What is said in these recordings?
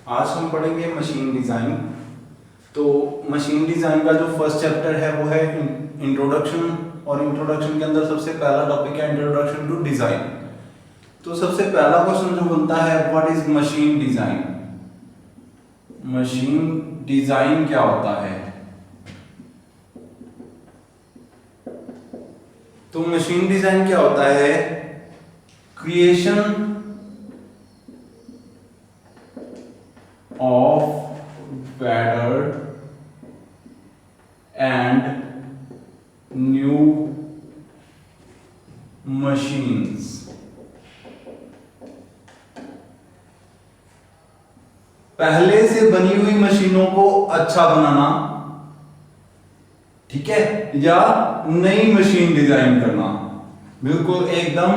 आज हम पढ़ेंगे मशीन डिज़ाइन। तो मशीन डिज़ाइन का जो फर्स्ट चैप्टर है वो है इंट्रोडक्शन, और इंट्रोडक्शन के अंदर सबसे पहला टॉपिक है इंट्रोडक्शन टू डिज़ाइन। तो सबसे पहला क्वेश्चन जो बनता है, what is machine design. Machine design क्या होता है? तो मशीन डिज़ाइन क्या होता है? Creation of better and new machines। पहले से बनी हुई मशीनों को अच्छा बनाना, ठीक है, या नई मशीन डिजाइन करना। बिल्कुल एकदम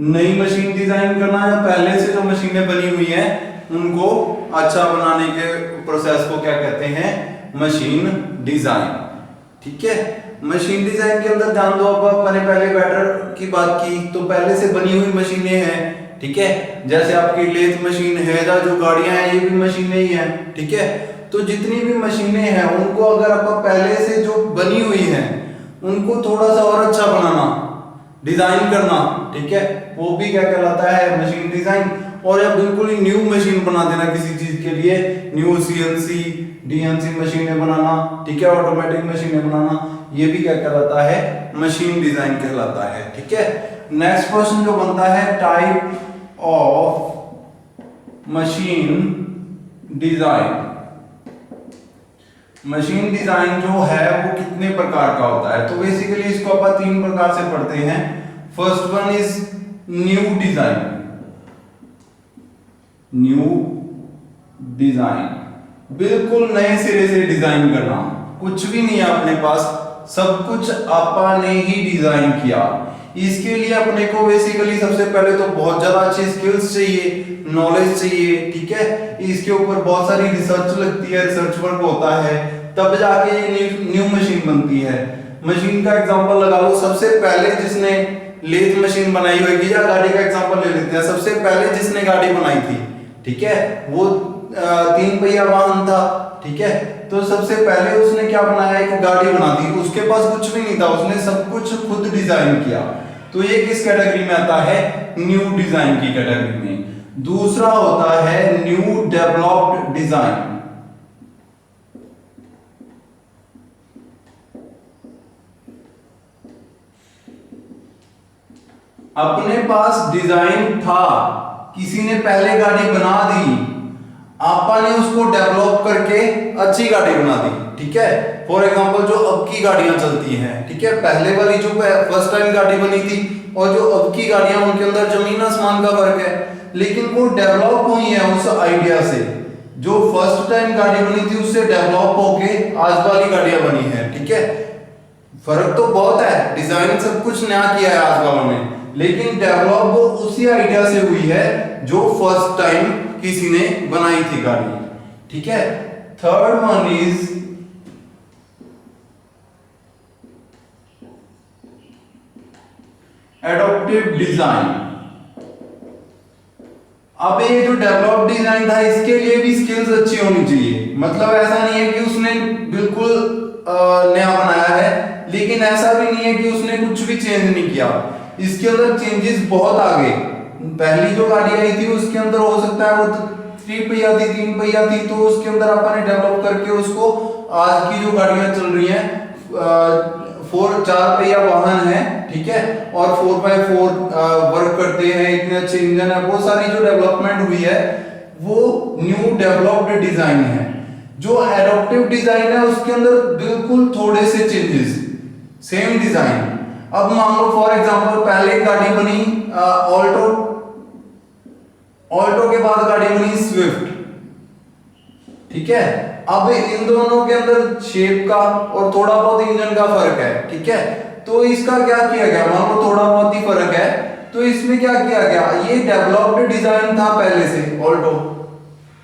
नई मशीन डिजाइन करना, या पहले से जो मशीनें बनी हुई हैं उनको अच्छा बनाने के प्रोसेस को क्या कहते हैं? Machine design. ठीक है, मशीन डिजाइन के अंदर ध्यान दो। अब मैंने पहले बैटर की बात की, तो पहले से बनी हुई मशीनें हैं, ठीक है, जैसे आपकी लेथ मशीन है, या जो गाड़ियां हैं ये भी मशीनें ही हैं, ठीक है। तो जितनी भी मशीनें हैं उनको अगर आप पहले से जो बनी हुई हैं उनको थोड़ा सा और अच्छा बनाना, डिजाइन करना, ठीक है, वो भी क्या कहलाता है? Machine design. और या बिल्कुल ही न्यू मशीन बना देना किसी चीज के लिए, न्यू सीएनसी डीएनसी मशीनें बनाना, ठीक है, ऑटोमेटिक मशीनें बनाना, ये भी क्या कहलाता है? मशीन डिजाइन कहलाता है। ठीक है, नेक्स्ट क्वेश्चन जो बनता है, type of machine design. Machine design जो है वो कितने प्रकार का होता है? तो बेसिकली इसको अपन तीन प्रकार से पढ़ते हैं। First one is new design. New design, बिल्कुल नए सिरे से डिजाइन करना, कुछ भी नहीं है अपने पास, सब कुछ आपने ही डिजाइन किया। इसके लिए अपने को बेसिकली सबसे पहले तो बहुत ज्यादा अच्छी स्किल्स चाहिए, नॉलेज चाहिए, ठीक है, इसके ऊपर बहुत सारी रिसर्च लगती है, रिसर्च वर्क होता है, तब जाके ये न्यू मशीन बनती है। मशीन का एग्जांपल लगा लो, सबसे पहले जिसने लेथ मशीन बनाई होगी, या गाड़ी का एग्जांपल ले लेते हैं, सबसे पहले जिसने गाड़ी बनाई थी, ठीक है, वो 3 पहिया वाहन था, ठीक है, तो सबसे पहले उसने क्या बनाया? एक गाड़ी बना दी। उसके पास कुछ भी नहीं था, उसने सब कुछ खुद डिजाइन किया। तो ये किस कैटेगरी में आता है? न्यू डिजाइन की कैटेगरी में। दूसरा होता है न्यू डेवलप्ड डिजाइन। अपने पास डिजाइन था, किसी ने पहले गाड़ी बना दी, आपने उसको डेवलप करके अच्छी गाड़ी बना दी, ठीक है। फॉर एग्जांपल जो अब की गाड़ियां चलती हैं, ठीक है, पहले वाली जो फर्स्ट टाइम गाड़ी बनी थी और जो अब की गाड़ियां, उनके अंदर जमीन आसमान का फर्क है, लेकिन वो डेवलप हुई है उस आइडिया से। जो फर्स्ट टाइम गाड़ी बनी थी उससे डेवलप होके आज वाली गाड़ियां बनी है, ठीक है। फर्क तो बहुत है, डिजाइन सब कुछ नया किया है आज वालों ने, लेकिन डेवलप वो उसी आइडिया से हुई है जो फर्स्ट टाइम किसी ने बनाई थी गाड़ी, ठीक है। Third one is adaptive design. अब ये जो डेवलप डिजाइन था, इसके लिए भी स्किल्स अच्छी होनी चाहिए। मतलब ऐसा नहीं है कि उसने बिल्कुल नया बनाया है, लेकिन ऐसा भी नहीं है कि उसने कुछ भी चेंज नहीं किया। इसके अंदर चेंजेस बहुत आ गए। पहली जो गाड़ी आई थी उसके अंदर हो सकता है वो 3 पहिया थी, 3 पहिया थी, तो उसके अंदर आपने डेवलप करके उसको आज की जो गाड़ियां चल रही हैं 4 पहिया वाहन है, ठीक है, और 4x4 वर्क करते हैं, इतने अच्छे इंजन है, वो सारी जो डेवलपमेंट हुई है वो न्यू डेवलप्ड डिजाइन है। जो एडॉप्टिव डिजाइन है उसके अंदर बिल्कुल थोड़े से चेंजेस, सेम डिजाइन। अब मान लो फॉर एग्जांपल पहले गाड़ी बनी ऑल्टो, ऑल्टो के बाद गाड़ी बनी स्विफ्ट, ठीक है। अब इन दोनों के अंदर शेप का और थोड़ा बहुत इंजन का फर्क है, ठीक है। तो इसका क्या किया गया? मान लो थोड़ा बहुत ही फर्क है, तो इसमें क्या किया गया? ये डेवलप्ड डिजाइन था पहले से ऑल्टो,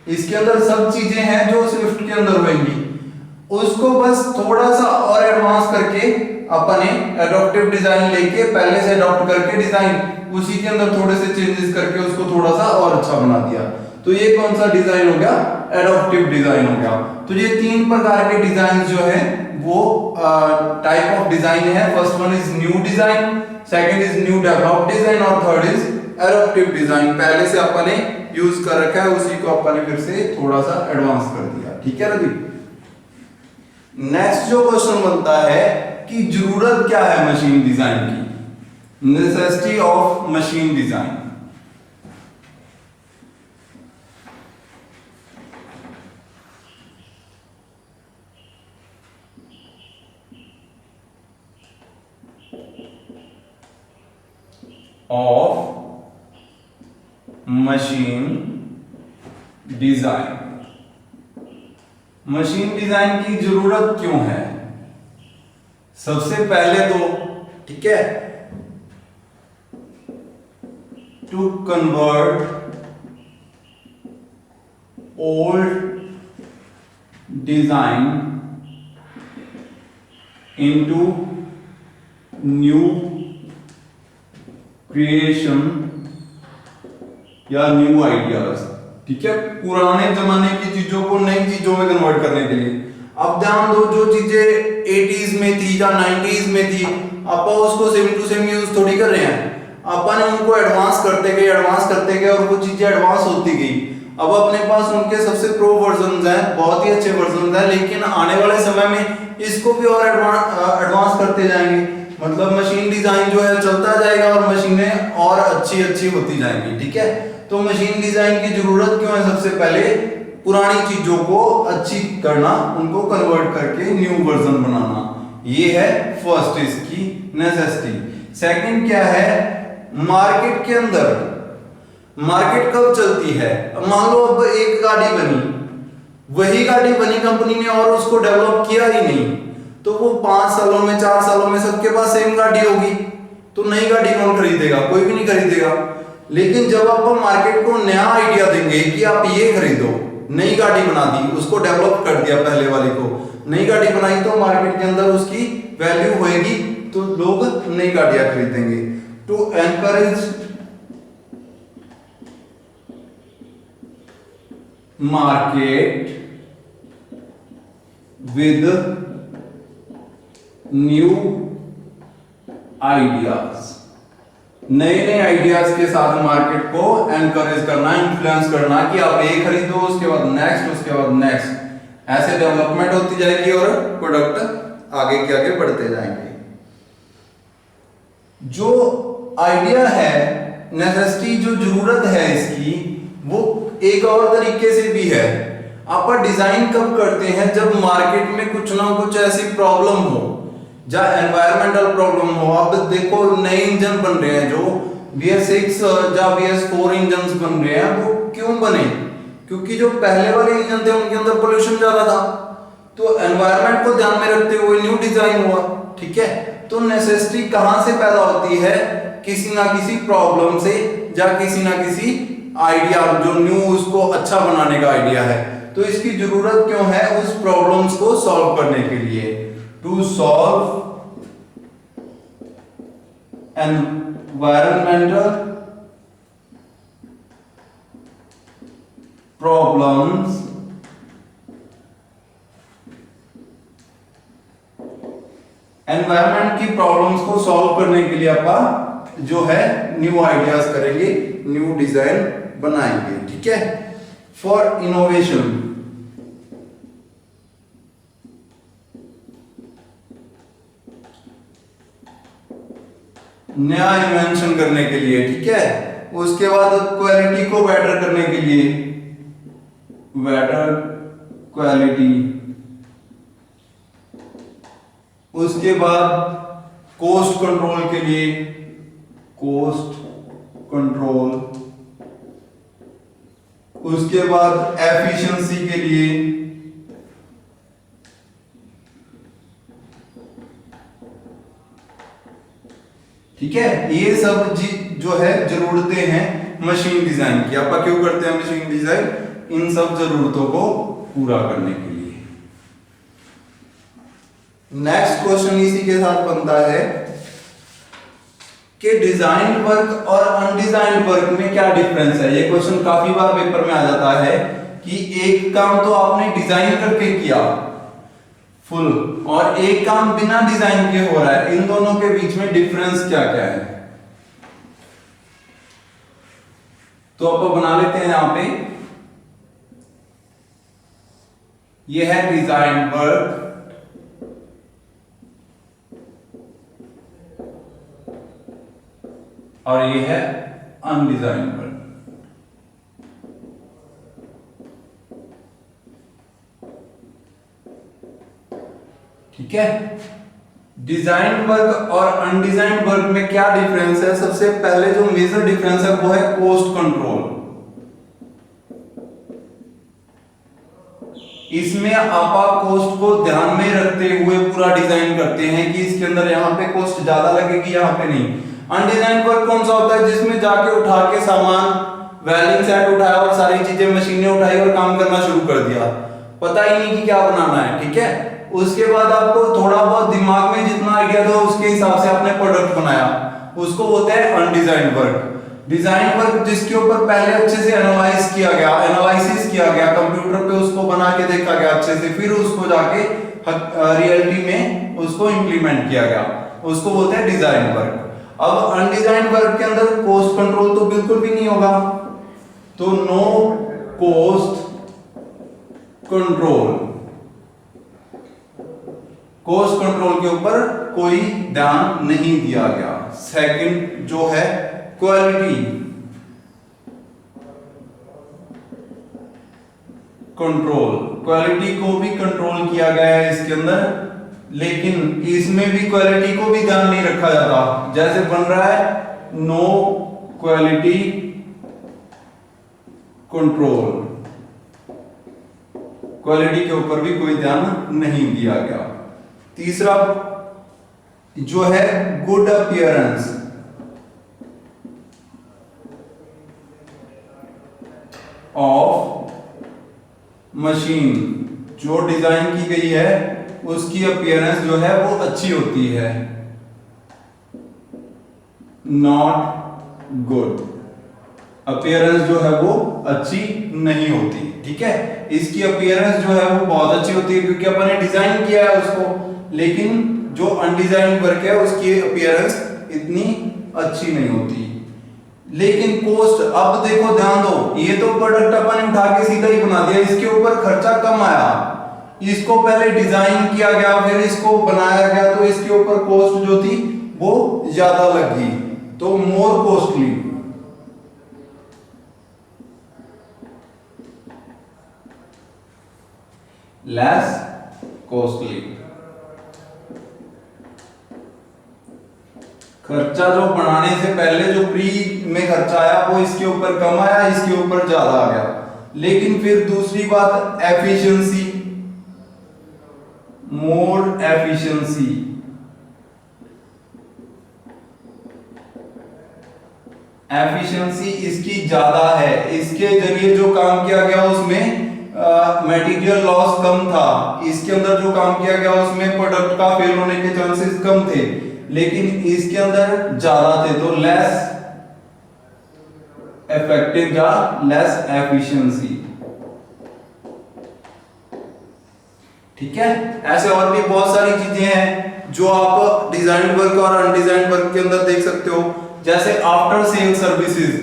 इसके अंदर सब चीजें हैं जो स्विफ्ट के अंदर होंगी, उसको बस थोड़ा सा और एडवांस करके अपने एडॉप्टिव डिजाइन लेके पहले से अडॉप्ट करके डिजाइन उसी के अंदर थोड़े से चेंजेस करके उसको थोड़ा सा और अच्छा बना दिया। तो ये कौन सा डिजाइन हो गया? एडॉप्टिव डिजाइन हो गया। तो ये तीन प्रकार के डिजाइन जो है वो टाइप ऑफ डिजाइन है। First one is new design, second is new developed design और थर्ड इज एडॉप्टिव डिजाइन। पहले से अपन ने यूज कर रखा है, उसी को अपन ने फिर से थोड़ा सा एडवांस कर दिया। ठीक है रवि। नेक्स्ट जो क्वेश्चन बनता है कि जरूरत क्या है मशीन डिजाइन की, necessity of machine design. Of machine design, machine design की जरूरत क्यों है? सबसे पहले तो ठीक है, to convert old design into new creation या न्यू आइडियाज। ठीक है, पुराने जमाने की चीजों को नई चीजों में कन्वर्ट करने के लिए। अब ध्यान दो, जो चीजें 80s में थी या 90s में थी, अपन उसको सेम टू सेम यूज थोड़ी कर रहे हैं। अपन उनको एडवांस करते गए और वो चीजें एडवांस होती गई। अब अपने पास उनके सबसे प्रो वर्जन हैं, बहुत ही अच्छे वर्जन हैं, लेकिन आने वाले समय में इसको भी और एडवांस करते जाएंगे। मतलब मशीन डिजाइन जो है चलता जाएगा और मशीनें और अच्छी अच्छी होती जाएंगी। ठीक है, तो मशीन डिजाइन की जरूरत क्यों है? सबसे पहले पुरानी चीजों को अच्छी करना, उनको कन्वर्ट करके न्यू वर्जन बनाना, ये है फर्स्ट इसकी नेसेसिटी। सेकंड क्या है? मार्केट के अंदर, मार्केट कब चलती है? मान लो अब एक गाड़ी बनी, वही गाड़ी बनी कंपनी ने और उसको डेवलप किया ही नहीं, तो वो 5 सालों में 4 सालों में सबके पास सेम गाड़ी होगी, तो नई गाड़ी कौन खरीदेगा? कोई भी नहीं खरीदेगा। लेकिन जब आप मार्केट को नया आइडिया देंगे कि आप ये खरीदो, नई गाड़ी बना दी, उसको डेवलप कर दिया, पहले वाले को नई गाड़ी बनाई, तो मार्केट के अंदर उसकी वैल्यू होएगी, तो लोग नई गाड़ियां खरीदेंगे। To encourage market with new ideas, नए आइडियाज के साथ मार्केट को एनकरेज करना, इन्फ्लुएंस करना कि आप ये खरीदो, उसके बाद नेक्स्ट, उसके बाद नेक्स्ट, ऐसे डेवलपमेंट होती जाएगी और प्रोडक्ट आगे के आगे बढ़ते जाएंगे। जो आइडिया है, नेसेसिटी जो जरूरत है इसकी, वो एक और तरीके से भी है। आप डिजाइन कब करते हैं? जब मार्केट में कुछ ना कुछ ऐसी प्रॉब्लम हो, या एनवायरमेंटल प्रॉब्लम हो। अब देखो नए इंजन बन रहे हैं, जो BS6 या BS4 इंजन बन रहे हैं, वो क्यों बने? क्योंकि जो पहले वाले इंजन थे उनके अंदर पोल्यूशन ज्यादा था, तो एनवायरमेंट को ध्यान में रखते हुए न्यू डिजाइन हुआ। ठीक है, तो नेसेसिटी कहां से पैदा होती है? किसी ना किसी प्रॉब्लम से, या किसी ना किसी आइडिया, जो न्यू उसको अच्छा बनाने का आइडिया है। तो इसकी जरूरत क्यों है? उस प्रॉब्लम्स को सॉल्व करने के लिए। To solve environmental problems environment की प्रॉब्लम्स को सॉल्व करने के लिए आप जो है न्यू आइडियाज करेंगे, न्यू डिजाइन बनाएंगे। ठीक है, फॉर इनोवेशन, नया इन्वेंशन करने के लिए। ठीक है, उसके बाद क्वालिटी को बेटर करने के लिए, बेटर क्वालिटी, उसके बाद कॉस्ट कंट्रोल के लिए, कॉस्ट कंट्रोल, उसके बाद एफिशिएंसी के लिए, ठीक है। ये सब जो है जरूरतें हैं मशीन डिजाइन की। आप क्यों करते हैं मशीन डिजाइन? इन सब जरूरतों को पूरा करने के लिए। नेक्स्ट क्वेश्चन इसी के साथ बनता है कि डिजाइन वर्क और अनडिजाइन वर्क में क्या डिफरेंस है। ये क्वेश्चन काफी बार पेपर में आ जाता है कि एक काम तो आपने डिजाइन करके किया फुल और एक काम बिना डिजाइन के हो रहा है, इन दोनों के बीच में डिफरेंस क्या क्या है। तो आप बना लेते हैं यहां पे, ये है डिजाइन वर्क और ये है अनडिजाइन वर्क। ठीक है, डिजाइन वर्क और अनडिजाइन वर्क में क्या डिफरेंस है। सबसे पहले जो मेजर डिफरेंस है वो है कॉस्ट कंट्रोल। इसमें आप कॉस्ट को ध्यान में रखते हुए पूरा डिजाइन करते हैं कि इसके अंदर यहां पे कॉस्ट ज्यादा लगेगी, यहां पे नहीं। अनडिजाइन वर्क कौन सा होता है, जिसमें जाके उठा के सामान वेल्डिंग सेट उठाया और सारी चीजें मशीनें उठाई और काम करना शुरू कर दिया, पता ही नहीं कि क्या बनाना है। ठीक है, उसके बाद आपको थोड़ा बहुत दिमाग में जितना आइडिया था उसके हिसाब से आपने प्रोडक्ट बनाया, उसको बोलते हैं अनडिजाइन वर्क। डिजाइन वर्क जिसके ऊपर पहले अच्छे से एनालाइसिस किया गया, कंप्यूटर पे उसको बना के देखा गया अच्छे से, फिर उसको जाके रियलिटी में उसको इंप्लीमेंट किया गया, उसको बोलते हैं डिजाइन वर्क। अब अनडिजाइन वर्क के अंदर कॉस्ट कंट्रोल तो बिल्कुल भी नहीं होगा, तो no cost control, cost control के ऊपर कोई ध्यान नहीं दिया गया। सेकंड जो है क्वालिटी कंट्रोल, क्वालिटी को भी कंट्रोल किया गया है इसके अंदर, लेकिन इसमें भी क्वालिटी को भी ध्यान नहीं रखा जाता। जैसे बन रहा है नो क्वालिटी कंट्रोल, क्वालिटी के ऊपर भी कोई ध्यान नहीं दिया गया। तीसरा जो है गुड अपीयरेंस ऑफ मशीन, जो डिजाइन की गई है उसकी अपीयरेंस जो है वो अच्छी होती है, नॉट गुड, अपीयरेंस जो है वो अच्छी नहीं होती। ठीक है, इसकी अपीयरेंस जो है वो बहुत अच्छी होती है क्योंकि अपन ने डिजाइन किया है उसको, लेकिन जो अनडिजाइन वर्क है उसकी अपीयरेंस इतनी अच्छी नहीं होती। लेकिन कॉस्ट, अब देखो ध्यान दो, ये तो प्रोडक्ट अपन ने उठा के सीधा ही बना दिया, इसके ऊपर खर्चा कम आया, इसको पहले डिजाइन किया गया फिर इसको बनाया गया, तो इसके ऊपर कॉस्ट जो थी वो ज्यादा लगी, तो मोर कॉस्टली। लेस कॉस्टली, खर्चा जो बनाने से पहले जो प्री में खर्चा आया वो इसके ऊपर कम आया, इसके ऊपर ज्यादा आ गया। लेकिन फिर दूसरी बात एफिशिएंसी, मोर एफिशिएंसी, एफिशिएंसी इसकी ज्यादा है, इसके जरिए जो काम किया गया उसमें मटेरियल लॉस कम था, इसके अंदर जो काम किया गया उसमें प्रोडक्ट का फेल होने के चांसेस कम थे, लेकिन इसके अंदर ज्यादा थे, तो लेस इफेक्टिव या लेस एफिशिएंसी। ठीक है, ऐसे और भी बहुत सारी चीजें हैं जो आप डिजाइन वर्क और अनडिजाइन वर्क के अंदर देख सकते हो। जैसे after sale services,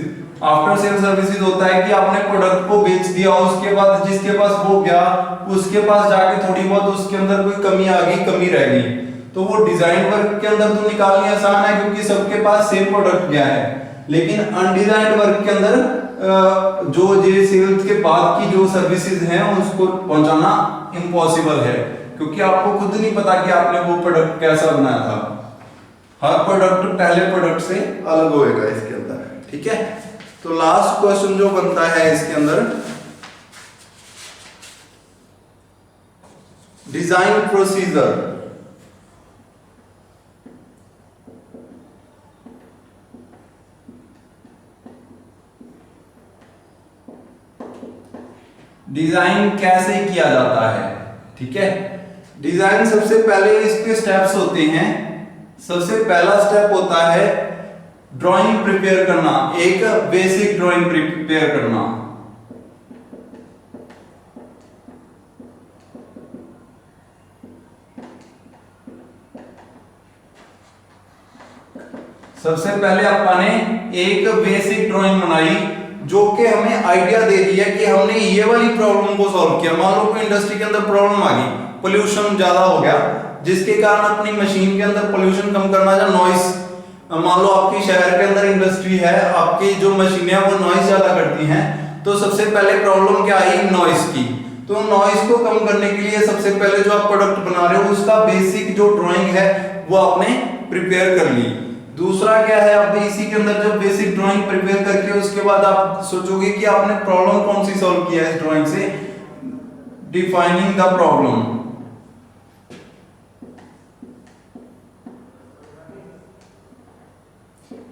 after sale services होता है कि आपने प्रोडक्ट को बेच दिया, उसके बाद जिसके पास वो गया उसके पास जाके थोड़ी बहुत उसके अंदर कोई कमी आ गई, कमी रह गई, तो वो डिजाइन वर्क के अंदर तो निकालनी आसान है क्योंकि सबके पास सेम प्रोडक्ट गया है। लेकिन अनडिजाइन वर्क के अंदर जो जे सेल्स के बाद की जो सर्विसेज हैं उसको पहुंचाना इम्पॉसिबल है क्योंकि आपको खुद नहीं पता कि आपने वो प्रोडक्ट कैसा बनाया था। हर प्रोडक्ट पहले प्रोडक्ट से अलग होएगा इसके अंदर। ठीक है, तो लास्ट क्वेश्चन जो बनता है इसके अंदर, डिजाइन प्रोसीजर। डिजाइन कैसे किया जाता है? ठीक है, डिजाइन सबसे पहले इसके स्टेप्स होते हैं। सबसे पहला स्टेप होता है ड्राइंग प्रिपेयर करना, एक बेसिक ड्राइंग प्रिपेयर करना। सबसे पहले अपन ने एक बेसिक ड्राइंग बनाई जो कि हमें आइडिया दे रही है कि हमने ये वाली प्रॉब्लम को सॉल्व किया। मान लो कोई इंडस्ट्री के अंदर प्रॉब्लम आ गई, पोल्यूशन ज्यादा हो गया, जिसके कारण अपनी मशीन के अंदर पोल्यूशन कम करना या नॉइस, मान लो आपकी शहर के अंदर इंडस्ट्री है, आपकी जो मशीनें हैं वो नॉइस ज्यादा करती हैं, तो सबसे पहले प्रॉब्लम क्या आई, नॉइस की। तो नॉइस को कम करने के लिए सबसे पहले जो आप प्रोडक्ट बना रहे हो उसका बेसिक जो ड्राइंग है वो आपने प्रिपेयर कर ली। दूसरा क्या है, आप इसी के अंदर जब बेसिक ड्राइंग प्रिपेयर करके उसके बाद आप सोचोगे कि आपने प्रॉब्लम कौन सी सॉल्व किया है इस ड्राइंग से, डिफाइनिंग द प्रॉब्लम।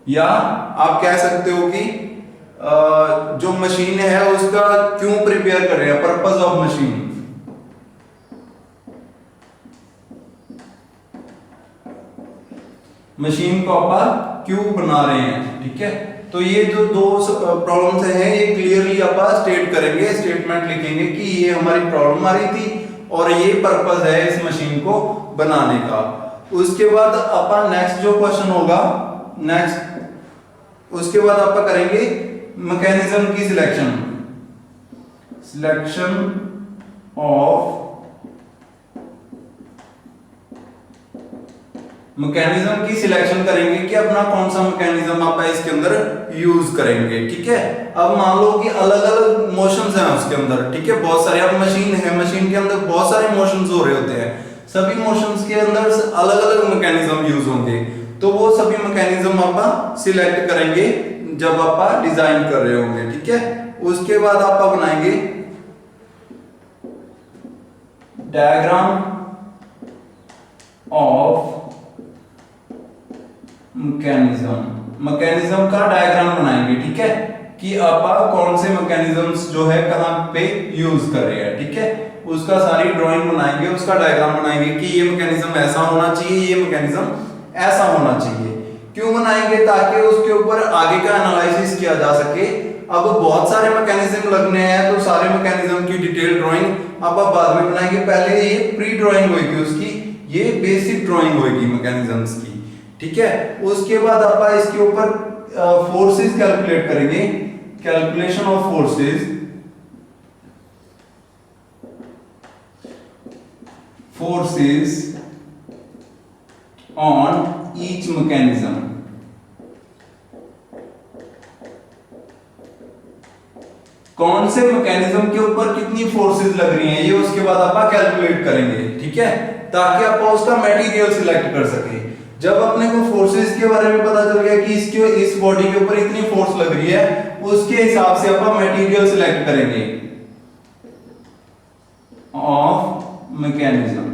या आप कह सकते हो कि जो मशीन है उसका क्यों प्रिपेयर कर रहे हैं, पर्पस ऑफ मशीन। मशीन को आप क्यों बना रहे हैं, ठीक है। तो ये जो दो प्रॉब्लम्स हैं ये क्लियरली आप स्टेट करेंगे, स्टेटमेंट लिखेंगे कि ये हमारी प्रॉब्लम आ रही थी और ये पर्पस है इस मशीन को बनाने का। उसके बाद अपन नेक्स्ट जो क्वेश्चन होगा, नेक्स्ट उसके बाद आप करेंगे मैकेनिज्म की सिलेक्शन, सिलेक्शन ऑफ मैकेनिज्म की सिलेक्शन करेंगे कि अपना कौन सा मैकेनिज्म आप इसके अंदर यूज करेंगे, ठीक है। अब मान लो कि अलग अलग मोशंस हैं उसके अंदर, ठीक है, बहुत सारे, अब मशीन है, मशीन के अंदर बहुत सारे मोशंस हो रहे होते हैं, सभी मोशंस के अंदर अलग अलग मैकेनिज्म यूज होंगे, तो वो सभी मैकेनिज्म आप सिलेक्ट करेंगे जब आप डिजाइन कर रहे होंगे, ठीक है। उसके बाद आप बनाएंगे डायग्राम ऑफ मैकेनिज्म, मैकेनिज्म का डायग्राम बनाएंगे, ठीक है, कि आप कौन से मैकेनिज्म्स जो है कहां पे यूज कर रहे हैं, ठीक है। उसका सारी ड्राइंग बनाएंगे, उसका डायग्राम बनाएंगे कि ये मैकेनिज्म ऐसा होना चाहिए, ये मैकेनिज्म ऐसा होना चाहिए। क्यों बनाएंगे, ताकि उसके ऊपर आगे का एनालिसिस किया जा सके। अब बहुत सारे मैकेनिज्म लगने हैं तो सारे मैकेनिज्म की डिटेल ड्राइंग आप बाद में बनाएंगे, पहले ये प्री ड्राइंग होगी उसकी, ये बेसिक ड्राइंग होगी मैकेनिज्म्स की, ठीक है। उसके बाद आप इसके ऊपर फोर्सेस कैलकुलेट करेंगे, calculation of forces, forces on each mechanism, कौन से मैकेनिज्म के ऊपर कितनी फोर्सेस लग रही हैं ये उसके बाद आप कैलकुलेट करेंगे, ठीक है, ताकि आप उसका मटेरियल सिलेक्ट कर सके। जब अपने को फोर्सेस के बारे में पता चल गया कि इसके इस बॉडी के ऊपर इतनी फोर्स लग रही है, उसके हिसाब से आप मटेरियल सिलेक्ट करेंगे ऑफ मैकेनिज्म,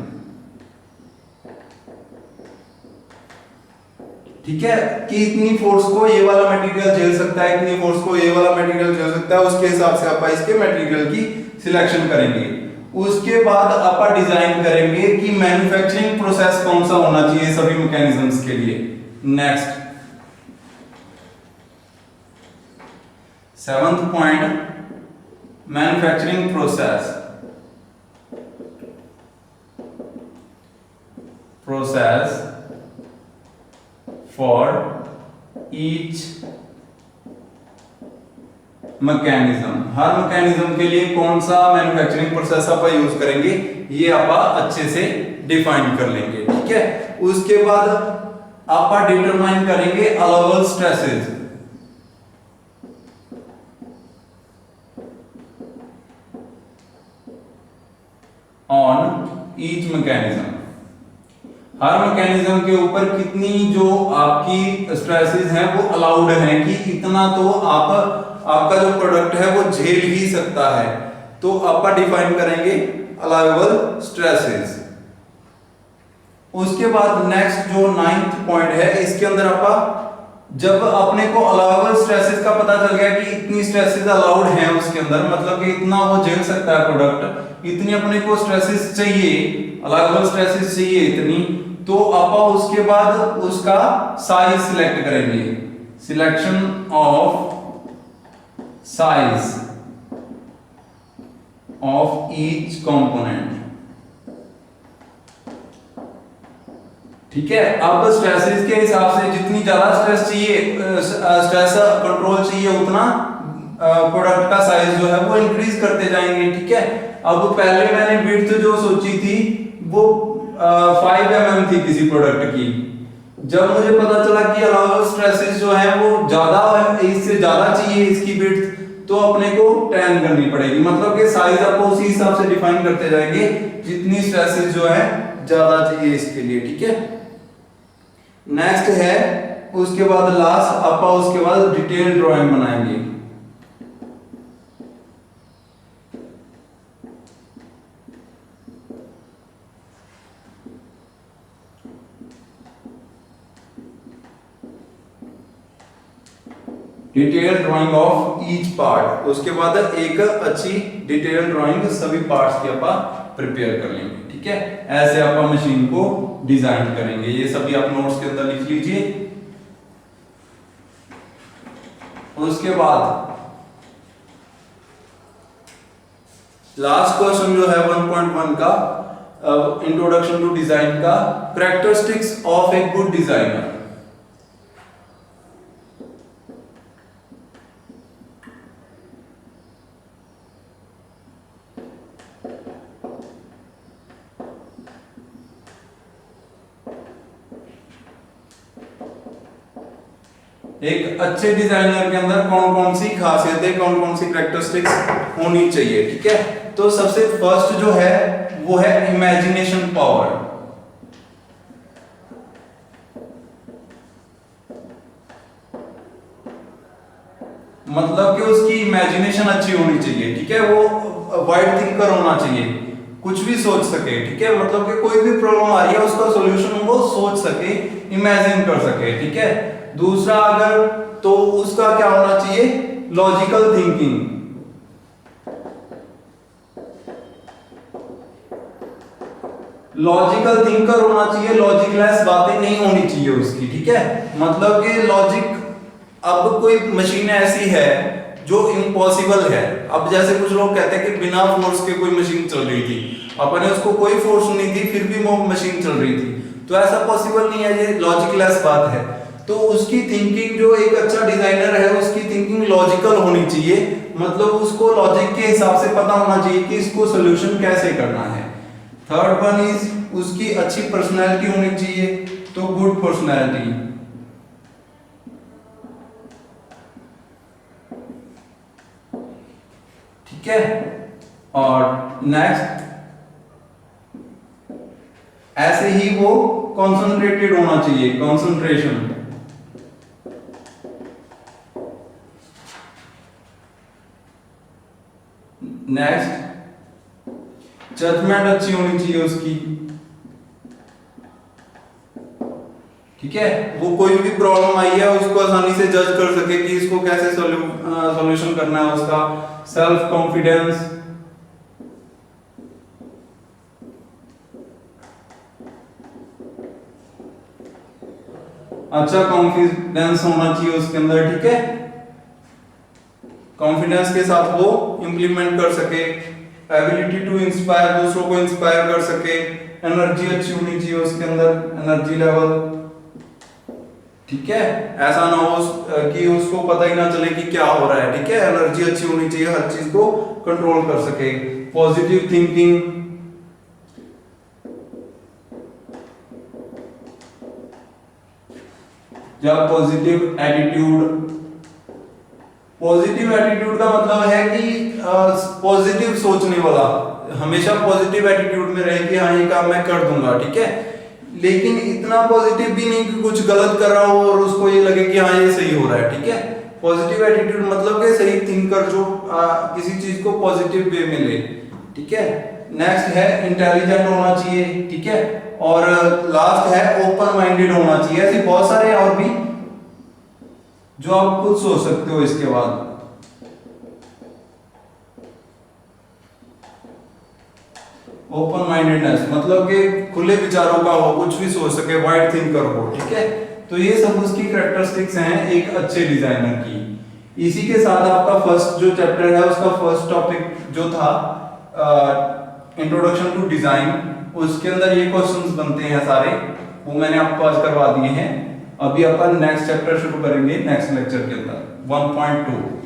ठीक है, कि इतनी फोर्स को ये वाला मटेरियल झेल सकता है, इतनी फोर्स को ये वाला मटेरियल झेल सकता है, उसके हिसाब से आप इसके मटेरियल की सिलेक्शन करेंगे। उसके बाद आप डिजाइन करेंगे कि मैन्युफैक्चरिंग प्रोसेस कौन सा होना चाहिए सभी मैकेनिज्म्स के लिए। Next 7th point, manufacturing process, process for each mechanism, her mechanism के लिए कौन सा मैन्युफैक्चरिंग प्रोसेस आप यूज करेंगे ये आप अच्छे से डिफाइन कर लेंगे, ठीक है। उसके बाद आप डिटरमाइन करेंगे allowable stresses, on each mechanism, her mechanism के ऊपर कितनी जो आपकी स्ट्रेसेस हैं वो अलाउड हैं कि इतना तो आपका जो प्रोडक्ट है वो झेल ही सकता है, तो आप डिफाइन करेंगे अलाउबल स्ट्रेसेस। उसके बाद नेक्स्ट जो 9th पॉइंट है, इसके अंदर आप जब अपने को अलाउबल स्ट्रेसेस का पता चल गया कि इतनी स्ट्रेसेस अलाउड हैं उसके अंदर, मतलब कि इतना वो झेल सकता है प्रोडक्ट, इतनी अपने को स्ट्रेसेस चाहिए, अलाउबल स्ट्रेसेस चाहिए इतनी, तो आप उसके बाद उसका साइज सिलेक्ट करेंगे, selection of size of each component. ठीक है, अब स्ट्रेसेस के हिसाब से जितनी ज्यादा स्ट्रेस चाहिए, स्ट्रेस कंट्रोल चाहिए, उतना प्रोडक्ट का साइज जो है वो इंक्रीज करते जाएंगे। ठीक है, अब पहले मैंने विड्थ जो सोची थी वो 5 mm थी किसी प्रोडक्ट की। जब मुझे पता चला कि अलाउड स्ट्रेसेस जो है वो ज्यादा है, इससे ज्यादा चाहिए इसकी विड्थ, तो अपने को 10 करनी पड़ेगी। मतलब कि साइज आपको उसी हिसाब से डिफाइन करते जाएंगे जितनी स्ट्रेसेस जो है ज्यादा चाहिए इसके लिए। ठीक है, नेक्स्ट है उसके बाद लास्ट आप उसके बाद डिटेल ड्राइंग बनाएंगे। Detail drying of each part, उसके बाद एक अच्छी डिटेल ड्राइंग सभी पार्ट्स की आप प्रिपेयर कर लेंगे। ठीक है, ऐसे आप मशीन को डिजाइन करेंगे। ये सभी आप नोट्स के अंदर लिख लीजिए। उसके बाद लास्ट क्वेश्चन जो है 1.1 का इंट्रोडक्शन टू डिजाइन का, characteristics of a good designer. एक अच्छे डिजाइनर के अंदर कौन कौन सी खासियतें, कौन कौन सी कैरेक्टरिस्टिक्स होनी चाहिए। ठीक है, तो सबसे फर्स्ट जो है वो है इमेजिनेशन पावर। मतलब कि उसकी इमेजिनेशन अच्छी होनी चाहिए। ठीक है, वो वाइड थिंकर होना चाहिए, कुछ भी सोच सके। ठीक है, मतलब कि कोई भी प्रॉब्लम आ रही है उसका सॉल्यूशन वो सोच सके, इमेजिन कर सके। ठीक है, दूसरा अगर तो उसका क्या होना चाहिए, लॉजिकल थिंकिंग। लॉजिकल थिंकर होना चाहिए, लॉजिकलेस बातें नहीं होनी चाहिए उसकी। ठीक है, मतलब कि लॉजिक, अब कोई मशीन ऐसी है जो इम्पॉसिबल है। अब जैसे कुछ लोग कहते हैं कि बिना फोर्स के कोई मशीन चल रही थी, अपने उसको कोई फोर्स नहीं थी फिर भी वो मशीन चल रही थी, तो ऐसा पॉसिबल नहीं है, ये लॉजिकलेस बात है। तो उसकी थिंकिंग, जो एक अच्छा डिजाइनर है उसकी थिंकिंग लॉजिकल होनी चाहिए। मतलब उसको लॉजिक के हिसाब से पता होना चाहिए कि इसको सोल्यूशन कैसे करना है। थर्ड वन इज उसकी अच्छी पर्सनैलिटी होनी चाहिए, तो गुड पर्सनैलिटी। ठीक है, और नेक्स्ट ऐसे ही वो कॉन्सेंट्रेटेड होना चाहिए, कॉन्सेंट्रेशन। नेक्स्ट जजमेंट अच्छी होनी चाहिए उसकी। ठीक है, वो कोई भी प्रॉब्लम आई है उसको आसानी से जज कर सके कि इसको कैसे सॉल्यूशन करना है। उसका सेल्फ कॉन्फिडेंस, अच्छा कॉन्फिडेंस होना चाहिए उसके अंदर। ठीक है, कॉन्फिडेंस के साथ वो इंप्लीमेंट कर सके। एबिलिटी टू इंस्पायर, दूसरों को इंस्पायर कर सके। एनर्जी अच्छी होनी चाहिए उसके अंदर, एनर्जी लेवल। ठीक है, ऐसा ना हो कि उसको पता ही ना चले कि क्या हो रहा है। ठीक है, एनर्जी अच्छी होनी चाहिए, हर चीज को कंट्रोल कर सके। पॉजिटिव थिंकिंग, या पॉजिटिव एटीट्यूड। पॉजिटिव एटीट्यूड का मतलब है कि पॉजिटिव सोचने वाला, हमेशा पॉजिटिव एटीट्यूड में रहे कि हाँ ये काम मैं कर दूंगा। ठीक है, लेकिन इतना पॉजिटिव भी नहीं कि कुछ गलत कर रहा हो और उसको ये लगे कि हाँ ये सही हो रहा है। ठीक है, पॉजिटिव एटीट्यूड मतलब कि सही थिंकर, जो किसी चीज को पॉजिटिव वे में ले। ठीक है, नेक्स्ट है इंटेलिजेंट होना चाहिए। ठीक है, और लास्ट है ओपन माइंडेड होना चाहिए। ऐसे बहुत सारे हैं और भी जो आप खुद सोच सकते हो इसके बाद। ओपन माइंडेडनेस मतलब कि खुले विचारों का हो, कुछ भी सोच सके, वाइड थिंकर हो। ठीक है, तो ये सब उसकी कैरेक्टरिस्टिक्स हैं एक अच्छे डिजाइनर की। इसी के साथ आपका फर्स्ट जो चैप्टर है उसका फर्स्ट टॉपिक जो था इंट्रोडक्शन टू डिजाइन, उसके अंदर ये क्वेश्चंस बनते हैं सारे, वो मैंने आपको आज करवा दिए हैं। अभी अपन नेक्स्ट चैप्टर शुरू करेंगे नेक्स्ट लेक्चर के अंदर 1.2।